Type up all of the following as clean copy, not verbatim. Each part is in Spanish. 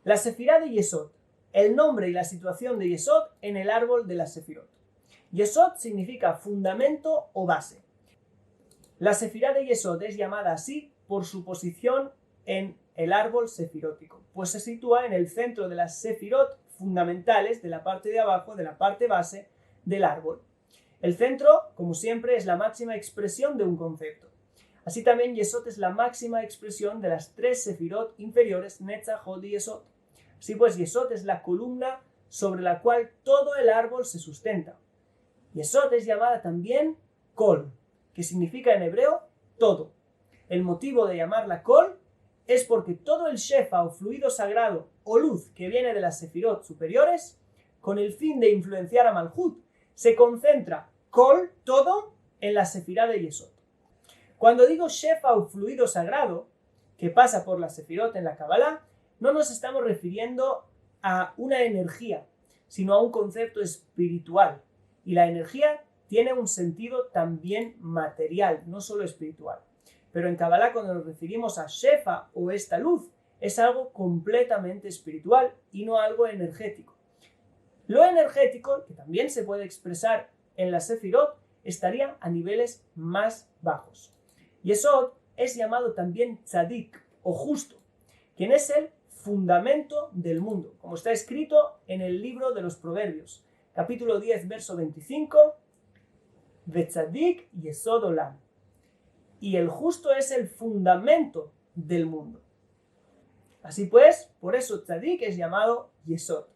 La sefirá de Yesod, el nombre y la situación de Yesod en el árbol de la sefirot. Yesod significa fundamento o base. La sefirá de Yesod es llamada así por su posición en el árbol sefirótico, pues se sitúa en el centro de las sefirot fundamentales de la parte de abajo, de la parte base del árbol. El centro, como siempre, es la máxima expresión de un concepto. Así también Yesod es la máxima expresión de las tres sefirot inferiores, Netzach, Hod y Yesod. Así pues, Yesod es la columna sobre la cual todo el árbol se sustenta. Yesod es llamada también Kol, que significa en hebreo todo. El motivo de llamarla Kol es porque todo el shefa o fluido sagrado o luz que viene de las sefirot superiores, con el fin de influenciar a Malhut, se concentra Kol, todo, en la sefirá de Yesod. Cuando digo shefa o fluido sagrado, que pasa por la sefirot en la Kabbalah, no nos estamos refiriendo a una energía, sino a un concepto espiritual. Y la energía tiene un sentido también material, no solo espiritual. Pero en Kabbalah, cuando nos referimos a shefa o esta luz, es algo completamente espiritual y no algo energético. Lo energético, que también se puede expresar en la sefirot, estaría a niveles más bajos. Yesod es llamado también tzadik o justo, quien es el fundamento del mundo, como está escrito en el libro de los Proverbios, capítulo 10, verso 25, Vetzadik Yesod Olam. Y el justo es el fundamento del mundo. Así pues, por eso tzadik es llamado Yesod,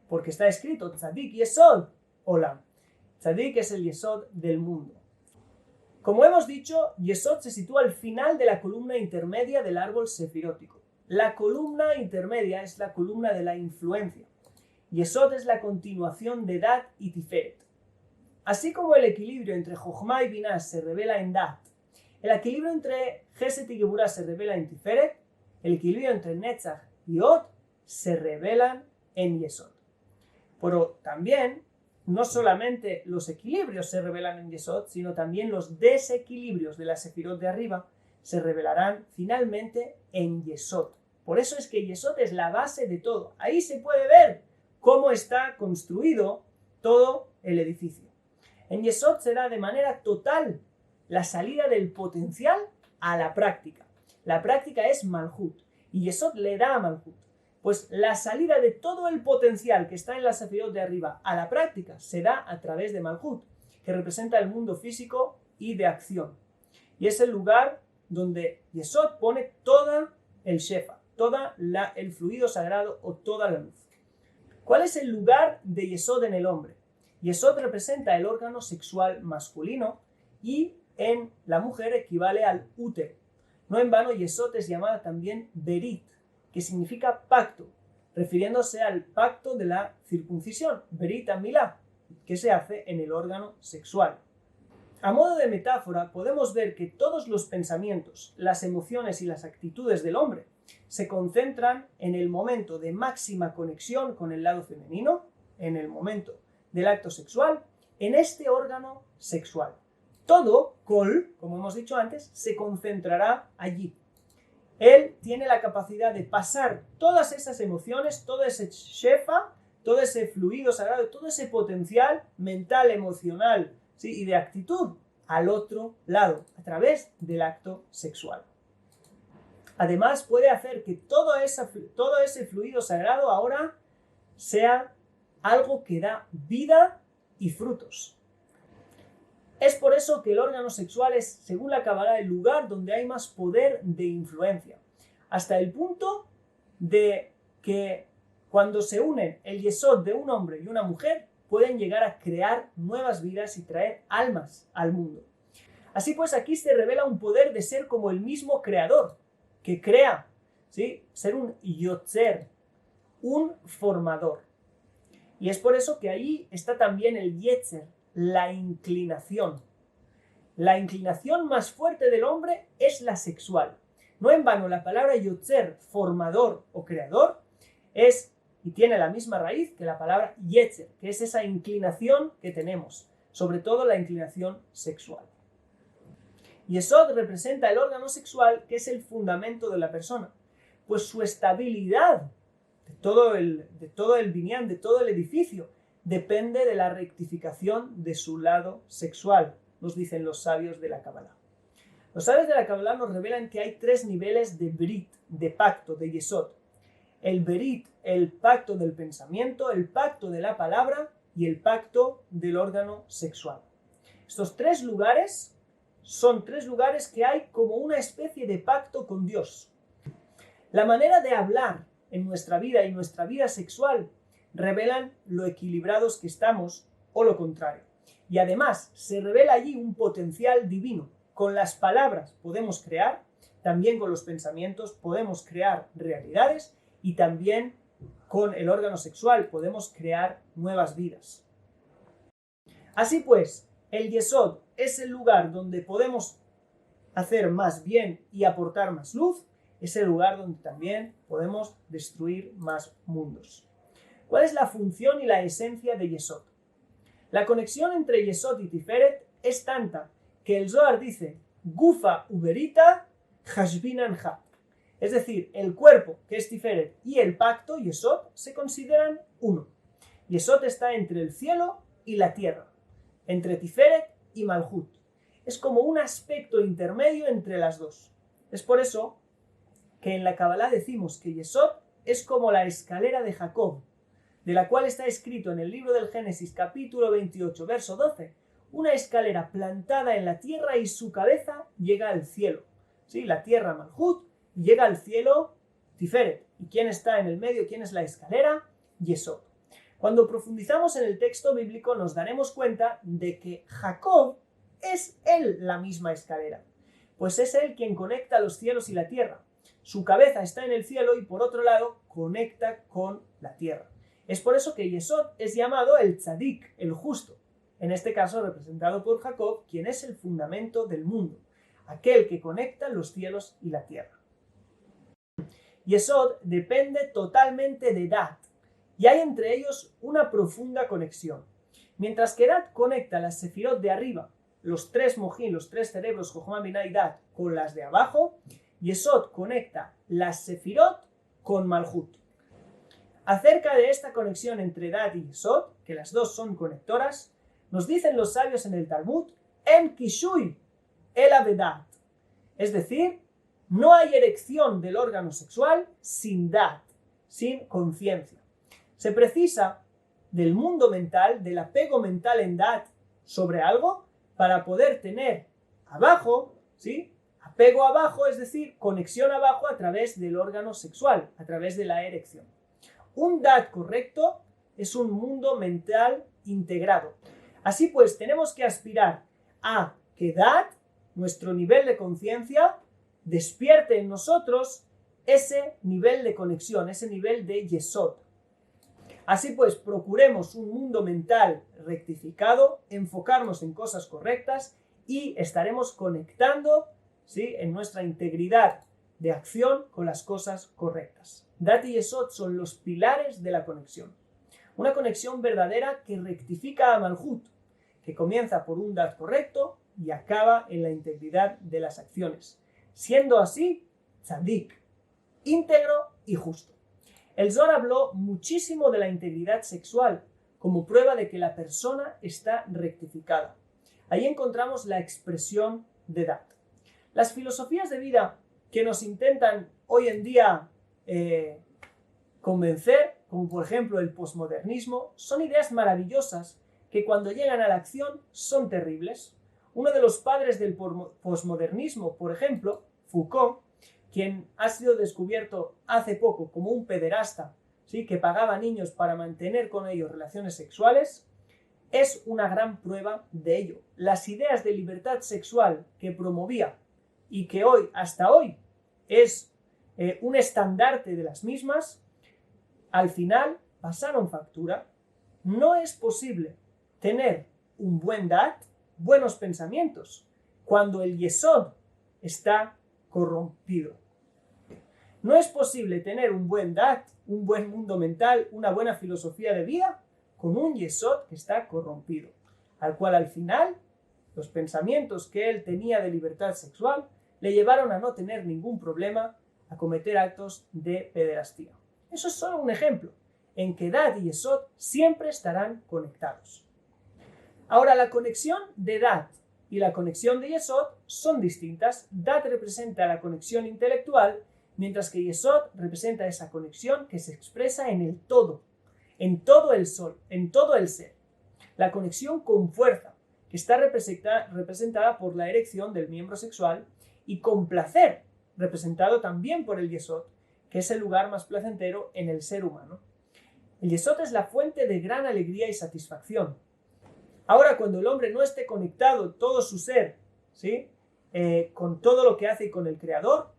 porque está escrito Tzadik Yesod Olam. Tzadik es el Yesod del mundo. Como hemos dicho, Yesod se sitúa al final de la columna intermedia del árbol sefirótico. La columna intermedia es la columna de la influencia. Yesod es la continuación de Dat y Tiferet. Así como el equilibrio entre Jochma y Binah se revela en Dat, el equilibrio entre Geset y Geburah se revela en Tiferet, el equilibrio entre Netzach y Hod se revelan en Yesod. Pero también, no solamente los equilibrios se revelan en Yesod, sino también los desequilibrios de la sefirot de arriba se revelarán finalmente en Yesod. Por eso es que Yesod es la base de todo. Ahí se puede ver cómo está construido todo el edificio. En Yesod se da de manera total la salida del potencial a la práctica. La práctica es Malhut y Yesod le da a Malhut. Pues la salida de todo el potencial que está en la sefirot de arriba a la práctica se da a través de Malhut, que representa el mundo físico y de acción. Y es el lugar donde Yesod pone toda el shefa, todo el fluido sagrado o toda la luz. ¿Cuál es el lugar de Yesod en el hombre? Yesod representa el órgano sexual masculino y en la mujer equivale al útero. No en vano Yesod es llamada también Berit, que significa pacto, refiriéndose al pacto de la circuncisión, Berit Milá, que se hace en el órgano sexual. A modo de metáfora, podemos ver que todos los pensamientos, las emociones y las actitudes del hombre se concentran en el momento de máxima conexión con el lado femenino, en el momento del acto sexual, en este órgano sexual. Todo, Kol, como hemos dicho antes, se concentrará allí. Él tiene la capacidad de pasar todas esas emociones, todo ese shefa, todo ese fluido sagrado, todo ese potencial mental, emocional, ¿sí?, y de actitud al otro lado, a través del acto sexual. Además, puede hacer que todo ese fluido sagrado ahora sea algo que da vida y frutos. Es por eso que el órgano sexual es, según la Kabbalah, el lugar donde hay más poder de influencia. Hasta el punto de que cuando se unen el Yesod de un hombre y una mujer, pueden llegar a crear nuevas vidas y traer almas al mundo. Así pues, aquí se revela un poder de ser como el mismo creador, que crea, ¿sí?, ser un yotzer, un formador. Y es por eso que ahí está también el yetzer, la inclinación. La inclinación más fuerte del hombre es la sexual. No en vano la palabra yotzer, formador o creador, es y tiene la misma raíz que la palabra yetzer, que es esa inclinación que tenemos, sobre todo la inclinación sexual. Yesod representa el órgano sexual, que es el fundamento de la persona, pues su estabilidad de todo el binyan, de todo el edificio, depende de la rectificación de su lado sexual, nos dicen los sabios de la Kabbalah. Los sabios de la Kabbalah nos revelan que hay 3 niveles de Brit, de pacto, de Yesod. El Berit, el pacto del pensamiento, el pacto de la palabra y el pacto del órgano sexual. Estos 3 lugares son 3 lugares que hay como una especie de pacto con Dios. La manera de hablar en nuestra vida y nuestra vida sexual revelan lo equilibrados que estamos o lo contrario. Y además se revela allí un potencial divino. Con las palabras podemos crear, también con los pensamientos podemos crear realidades y también con el órgano sexual podemos crear nuevas vidas. Así pues, el Yesod es el lugar donde podemos hacer más bien y aportar más luz, es el lugar donde también podemos destruir más mundos. ¿Cuál es la función y la esencia de Yesod? La conexión entre Yesod y Tiferet es tanta que el Zohar dice Gufa uberita hashbinan ha. Es decir, el cuerpo, que es Tiferet, y el pacto, Yesod, se consideran uno. Yesod está entre el cielo y la tierra, entre Tiferet y Malhut. Es como un aspecto intermedio entre las dos. Es por eso que en la Kabbalah decimos que Yesod es como la escalera de Jacob, de la cual está escrito en el libro del Génesis capítulo 28, verso 12, una escalera plantada en la tierra y su cabeza llega al cielo. ¿Sí? La tierra Malhut y llega al cielo Tiferet. ¿Y quién está en el medio? ¿Quién es la escalera? Yesod. Cuando profundizamos en el texto bíblico nos daremos cuenta de que Jacob es él la misma escalera, pues es él quien conecta los cielos y la tierra. Su cabeza está en el cielo y por otro lado conecta con la tierra. Es por eso que Yesod es llamado el tzadik, el justo, en este caso representado por Jacob, quien es el fundamento del mundo, aquel que conecta los cielos y la tierra. Yesod depende totalmente de Dat, y hay entre ellos una profunda conexión. Mientras que Dat conecta las sefirot de arriba, los 3 mojín, los 3 cerebros, Jochma, Binah y Dat, con las de abajo, Yesod conecta las sefirot con Malhut. Acerca de esta conexión entre Dat y Yesod, que las dos son conectoras, nos dicen los sabios en el Talmud, En kishui el avedat, es decir, no hay erección del órgano sexual sin Dat, sin conciencia. Se precisa del mundo mental, del apego mental en Dat sobre algo, para poder tener abajo, ¿sí? Apego abajo, es decir, conexión abajo a través del órgano sexual, a través de la erección. Un Dat correcto es un mundo mental integrado. Así pues, tenemos que aspirar a que Dat, nuestro nivel de conciencia, despierte en nosotros ese nivel de conexión, ese nivel de Yesod. Así pues, procuremos un mundo mental rectificado, enfocarnos en cosas correctas y estaremos conectando, ¿sí?, en nuestra integridad de acción con las cosas correctas. Dat y Yesod son los pilares de la conexión. Una conexión verdadera que rectifica a Malhut, que comienza por un Dat correcto y acaba en la integridad de las acciones, siendo así tzadik, íntegro y justo. El Zohar habló muchísimo de la integridad sexual como prueba de que la persona está rectificada. Ahí encontramos la expresión de Dat. Las filosofías de vida que nos intentan hoy en día convencer, como por ejemplo el posmodernismo, son ideas maravillosas que cuando llegan a la acción son terribles. Uno de los padres del posmodernismo, por ejemplo, Foucault, quien ha sido descubierto hace poco como un pederasta, ¿sí?, que pagaba niños para mantener con ellos relaciones sexuales, es una gran prueba de ello. Las ideas de libertad sexual que promovía y que hoy, hasta hoy, es un estandarte de las mismas, al final pasaron factura. No es posible tener un buen Dat, buenos pensamientos, cuando el Yesod está corrompido. No es posible tener un buen Dat, un buen mundo mental, una buena filosofía de vida, con un Yesod que está corrompido, al cual al final los pensamientos que él tenía de libertad sexual le llevaron a no tener ningún problema a cometer actos de pederastía. Eso es solo un ejemplo, en que Dat y Yesod siempre estarán conectados. Ahora, la conexión de Dat y la conexión de Yesod son distintas. Dat representa la conexión intelectual, mientras que Yesod representa esa conexión que se expresa en el todo, en todo el ser. La conexión con fuerza, que está representada por la erección del miembro sexual, y con placer, representado también por el Yesod, que es el lugar más placentero en el ser humano. El Yesod es la fuente de gran alegría y satisfacción. Ahora, cuando el hombre no esté conectado todo su ser, ¿sí? Con todo lo que hace y con el Creador,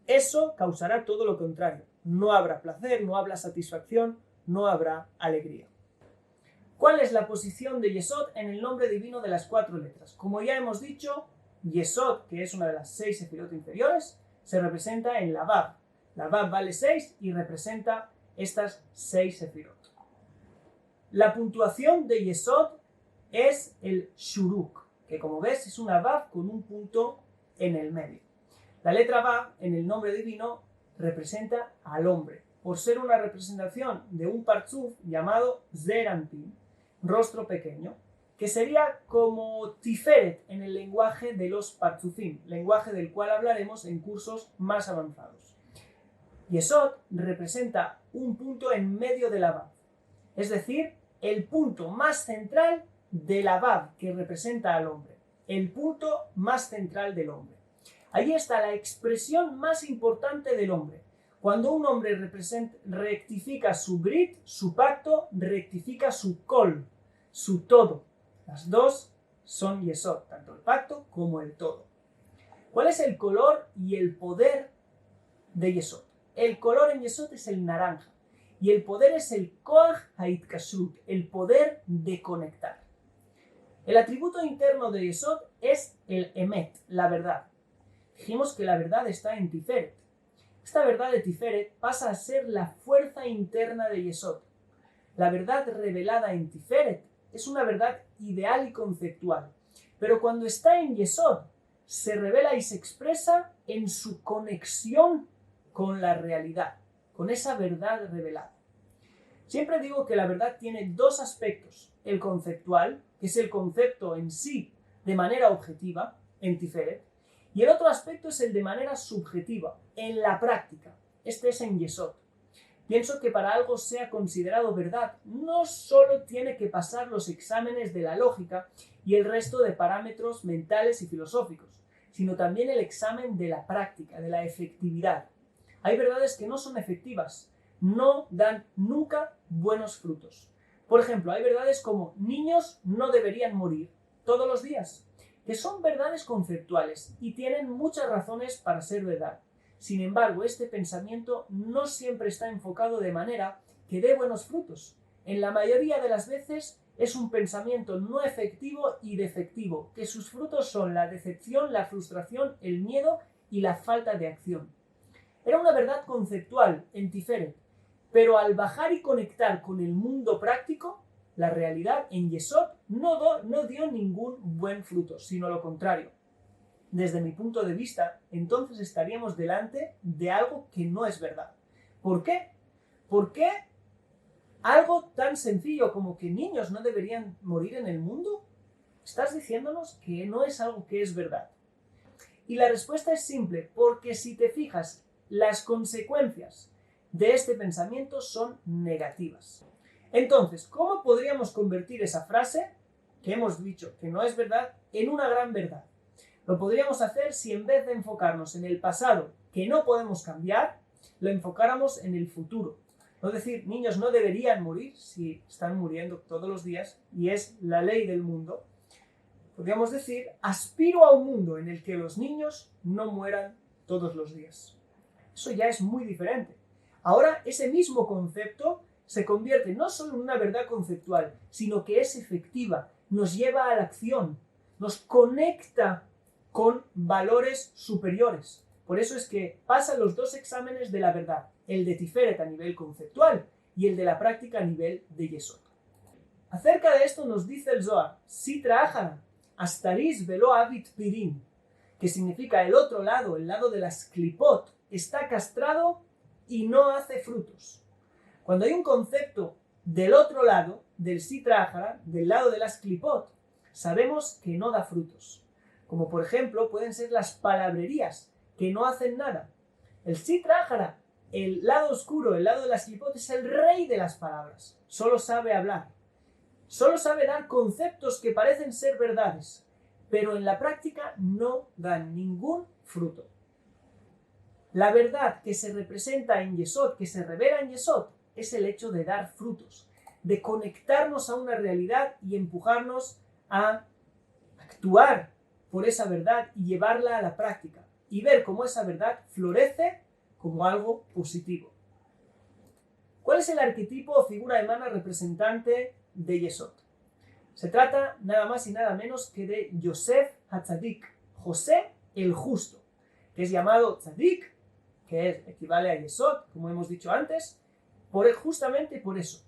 eso causará todo lo contrario. No habrá placer, no habrá satisfacción, no habrá alegría. ¿Cuál es la posición de Yesod en el nombre divino de las 4 letras? Como ya hemos dicho, Yesod, que es una de las 6 sefirot inferiores, se representa en la Vav. La Vav vale 6 y representa estas 6 sefirot. La puntuación de Yesod es el Shuruk, que como ves es una Vav con un punto en el medio. La letra Vav en el nombre divino representa al hombre, por ser una representación de un partzuf llamado Zeir Anpin, rostro pequeño, que sería como Tiferet en el lenguaje de los partzufim, lenguaje del cual hablaremos en cursos más avanzados. Yesod representa un punto en medio de la Vav, es decir, el punto más central de la Vav que representa al hombre, el punto más central del hombre. Allí está la expresión más importante del hombre. Cuando un hombre rectifica su brit, su pacto, rectifica su kol, su todo. Las dos son Yesod, tanto el pacto como el todo. ¿Cuál es el color y el poder de Yesod? El color en Yesod es el naranja y el poder es el koach haitkashrut, el poder de conectar. El atributo interno de Yesod es el emet, la verdad. Dijimos que la verdad está en Tiferet. Esta verdad de Tiferet pasa a ser la fuerza interna de Yesod. La verdad revelada en Tiferet es una verdad ideal y conceptual, pero cuando está en Yesod se revela y se expresa en su conexión con la realidad, con esa verdad revelada. Siempre digo que la verdad tiene 2 aspectos: el conceptual, que es el concepto en sí de manera objetiva, en Tiferet, y el otro aspecto es el de manera subjetiva, en la práctica. Este es en Yesod. Pienso que para algo sea considerado verdad, no solo tiene que pasar los exámenes de la lógica y el resto de parámetros mentales y filosóficos, sino también el examen de la práctica, de la efectividad. Hay verdades que no son efectivas, no dan nunca buenos frutos. Por ejemplo, hay verdades como niños no deberían morir todos los días, que son verdades conceptuales y tienen muchas razones para ser verdad. Sin embargo, este pensamiento no siempre está enfocado de manera que dé buenos frutos. En la mayoría de las veces es un pensamiento no efectivo y defectivo, que sus frutos son la decepción, la frustración, el miedo y la falta de acción. Era una verdad conceptual en Tiferet, pero al bajar y conectar con el mundo práctico, la realidad en Yesod no dio ningún buen fruto, sino lo contrario. Desde mi punto de vista, entonces estaríamos delante de algo que no es verdad. ¿Por qué? ¿Por qué algo tan sencillo como que niños no deberían morir en el mundo? Estás diciéndonos que no es algo que es verdad. Y la respuesta es simple, porque si te fijas, las consecuencias de este pensamiento son negativas. Entonces, ¿cómo podríamos convertir esa frase que hemos dicho que no es verdad en una gran verdad? Lo podríamos hacer si en vez de enfocarnos en el pasado, que no podemos cambiar, lo enfocáramos en el futuro. No decir, niños no deberían morir si están muriendo todos los días y es la ley del mundo. Podríamos decir, aspiro a un mundo en el que los niños no mueran todos los días. Eso ya es muy diferente. Ahora ese mismo concepto se convierte no solo en una verdad conceptual, sino que es efectiva, nos lleva a la acción, nos conecta con valores superiores. Por eso es que pasan los 2 exámenes de la verdad, el de Tiferet a nivel conceptual y el de la práctica a nivel de Yesod. Acerca de esto nos dice el Zohar, Sitra Achara, Astaris velo avit pirim, que significa el otro lado, el lado de las klipot, está castrado y no hace frutos. Cuando hay un concepto del otro lado, del Sitra Achara, del lado de las Klipot, sabemos que no da frutos. Como por ejemplo pueden ser las palabrerías, que no hacen nada. El Sitra Achara, el lado oscuro, el lado de las Klipot, es el rey de las palabras. Solo sabe hablar. Solo sabe dar conceptos que parecen ser verdades, pero en la práctica no dan ningún fruto. La verdad que se representa en Yesod, que se revela en Yesod, es el hecho de dar frutos, de conectarnos a una realidad y empujarnos a actuar por esa verdad y llevarla a la práctica y ver cómo esa verdad florece como algo positivo. ¿Cuál es el arquetipo o figura humana representante de Yesod? Se trata nada más y nada menos que de Yosef HaTzadik, José el Justo, que es llamado Tzadik, que equivale a Yesod, como hemos dicho antes, justamente por eso.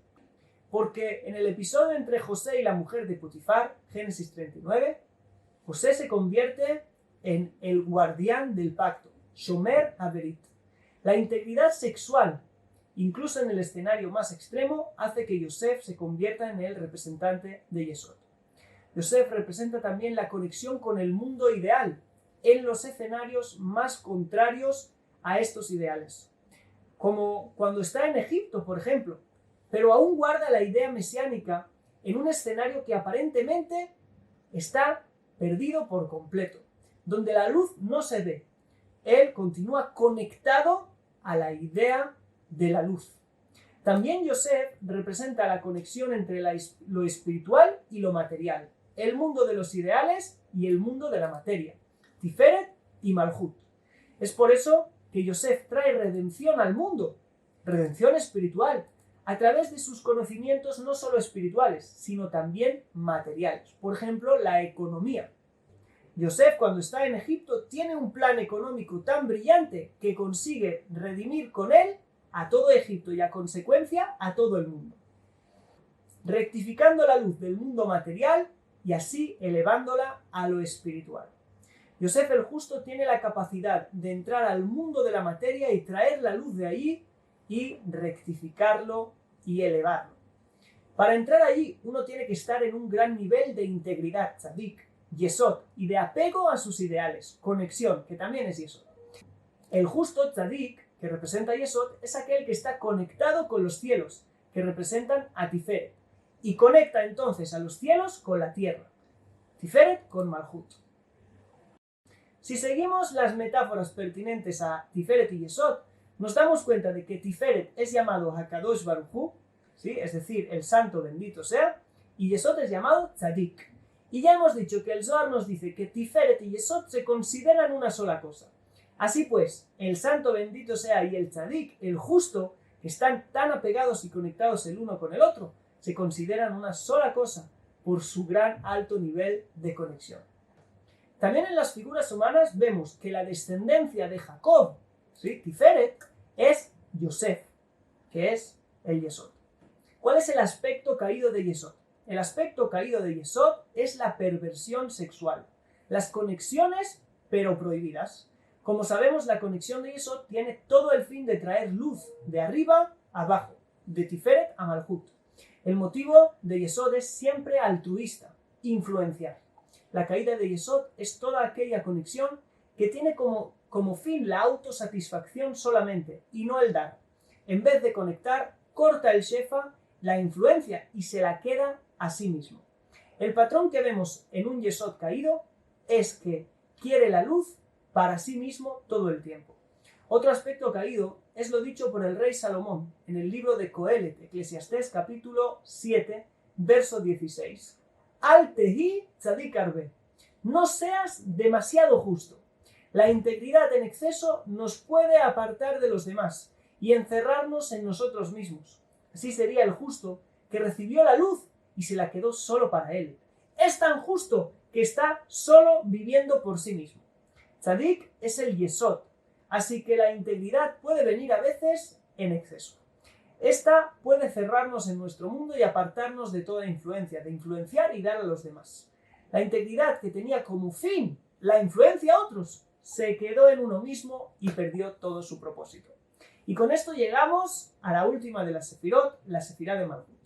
Porque en el episodio entre José y la mujer de Potifar, Génesis 39, José se convierte en el guardián del pacto, Shomer Haberit. La integridad sexual, incluso en el escenario más extremo, hace que Yosef se convierta en el representante de Yesod. Yosef representa también la conexión con el mundo ideal, en los escenarios más contrarios a estos ideales. Como cuando está en Egipto, por ejemplo, pero aún guarda la idea mesiánica en un escenario que aparentemente está perdido por completo, donde la luz no se ve. Él continúa conectado a la idea de la luz. También Yosef representa la conexión entre lo espiritual y lo material, el mundo de los ideales y el mundo de la materia, Tiferet y Malhut. Es por eso que Yosef trae redención al mundo, redención espiritual, a través de sus conocimientos no solo espirituales, sino también materiales. Por ejemplo, la economía. Yosef, cuando está en Egipto, tiene un plan económico tan brillante que consigue redimir con él a todo Egipto y a consecuencia a todo el mundo, rectificando la luz del mundo material y así elevándola a lo espiritual. Yosef el Justo tiene la capacidad de entrar al mundo de la materia y traer la luz de allí y rectificarlo y elevarlo. Para entrar allí uno tiene que estar en un gran nivel de integridad, tzadik, Yesod, y de apego a sus ideales, conexión, que también es Yesod. El justo tzadik, que representa a Yesod, es aquel que está conectado con los cielos, que representan a Tiferet, y conecta entonces a los cielos con la tierra, Tiferet con Malhut. Si seguimos las metáforas pertinentes a Tiferet y Yesod, nos damos cuenta de que Tiferet es llamado Hakadosh Baruj Hu, ¿sí? Es decir, el santo bendito sea, y Yesod es llamado Tzadik. Y ya hemos dicho que el Zohar nos dice que Tiferet y Yesod se consideran una sola cosa. Así pues, el santo bendito sea y el Tzadik, el justo, que están tan apegados y conectados el uno con el otro, se consideran una sola cosa por su gran alto nivel de conexión. También en las figuras humanas vemos que la descendencia de Jacob, ¿sí? Tiferet, es Yosef, que es el Yesod. ¿Cuál es el aspecto caído de Yesod? El aspecto caído de Yesod es la perversión sexual, las conexiones pero prohibidas. Como sabemos, la conexión de Yesod tiene todo el fin de traer luz de arriba a abajo, de Tiferet a Malhut. El motivo de Yesod es siempre altruista, influenciar. La caída de Yesod es toda aquella conexión que tiene como fin la autosatisfacción solamente y no el dar. En vez de conectar, corta el shefa, la influencia y se la queda a sí mismo. El patrón que vemos en un Yesod caído es que quiere la luz para sí mismo todo el tiempo. Otro aspecto caído es lo dicho por el rey Salomón en el libro de Coelet, Eclesiastés capítulo 7, verso 16. Al tehi tzadik arbe. No seas demasiado justo. La integridad en exceso nos puede apartar de los demás y encerrarnos en nosotros mismos. Así sería el justo que recibió la luz y se la quedó solo para él. Es tan justo que está solo viviendo por sí mismo. Tzadik es el Yesod, así que la integridad puede venir a veces en exceso. Esta puede cerrarnos en nuestro mundo y apartarnos de toda influencia, de influenciar y dar a los demás. La integridad que tenía como fin la influencia a otros se quedó en uno mismo y perdió todo su propósito. Y con esto llegamos a la última de las Sefirot, la Sefirá de Malkut.